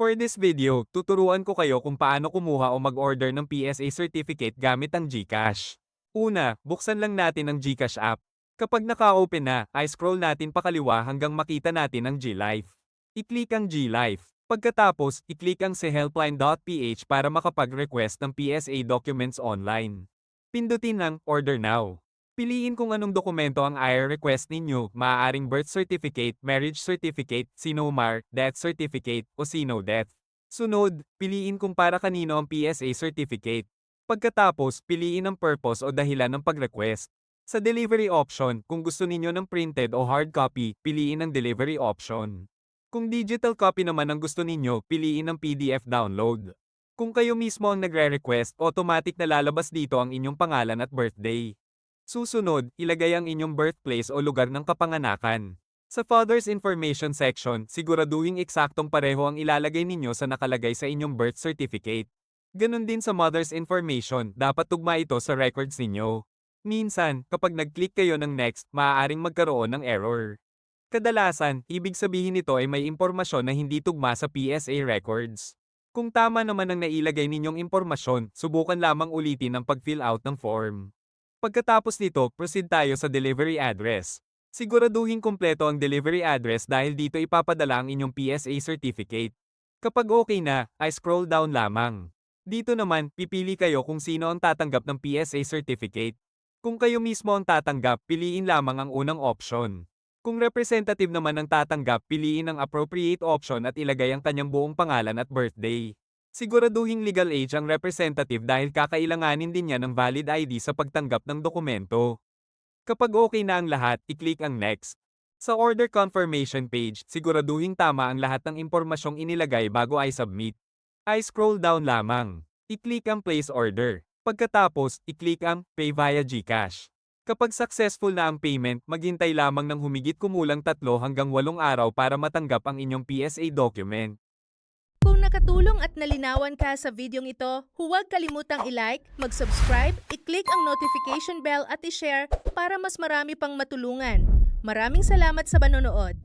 For this video, tuturuan ko kayo kung paano kumuha o mag-order ng PSA certificate gamit ang GCash. Una, buksan lang natin ang GCash app. Kapag naka-open na, ay scroll natin pakaliwa hanggang makita natin ang GLife. I-click ang GLife. Pagkatapos, i-click ang si-helpline.ph para makapag-request ng PSA documents online. Pindutin ang Order Now. Piliin kung anong dokumento ang i-request ninyo, maaaring birth certificate, marriage certificate, SINOMAR, death certificate, o SINO-Death. Sunod, piliin kung para kanino ang PSA certificate. Pagkatapos, piliin ang purpose o dahilan ng pag-request. Sa delivery option, kung gusto ninyo ng printed o hard copy, piliin ang delivery option. Kung digital copy naman ang gusto ninyo, piliin ang PDF download. Kung kayo mismo ang nagre-request, automatic na lalabas dito ang inyong pangalan at birthday. Susunod, ilagay ang inyong birthplace o lugar ng kapanganakan. Sa Father's Information section, siguraduhing eksaktong pareho ang ilalagay ninyo sa nakalagay sa inyong birth certificate. Ganon din sa Mother's Information, dapat tugma ito sa records ninyo. Minsan, kapag nag-click kayo ng next, maaaring magkaroon ng error. Kadalasan, ibig sabihin nito ay may impormasyon na hindi tugma sa PSA records. Kung tama naman ang nailagay ninyong impormasyon, subukan lamang ulitin ang pag-fill out ng form. Pagkatapos nito, proceed tayo sa delivery address. Siguraduhin kumpleto ang delivery address dahil dito ipapadala ang inyong PSA certificate. Kapag okay na, ay scroll down lamang. Dito naman, pipili kayo kung sino ang tatanggap ng PSA certificate. Kung kayo mismo ang tatanggap, piliin lamang ang unang option. Kung representative naman ang tatanggap, piliin ang appropriate option at ilagay ang kanyang buong pangalan at birthday. Siguraduhing legal age ang representative dahil kakailanganin din niya ng valid ID sa pagtanggap ng dokumento. Kapag okay na ang lahat, i-click ang Next. Sa order confirmation page, siguraduhing tama ang lahat ng impormasyong inilagay bago ay submit. Ay scroll down lamang. I-click ang Place Order. Pagkatapos, i-click ang Pay via GCash. Kapag successful na ang payment, maghintay lamang ng humigit kumulang 3 hanggang 8 araw para matanggap ang inyong PSA document. Kung nakatulong at nalinawan ka sa videong ito, huwag kalimutang i-like, mag-subscribe, i-click ang notification bell at i-share para mas marami pang matulungan. Maraming salamat sa panonood.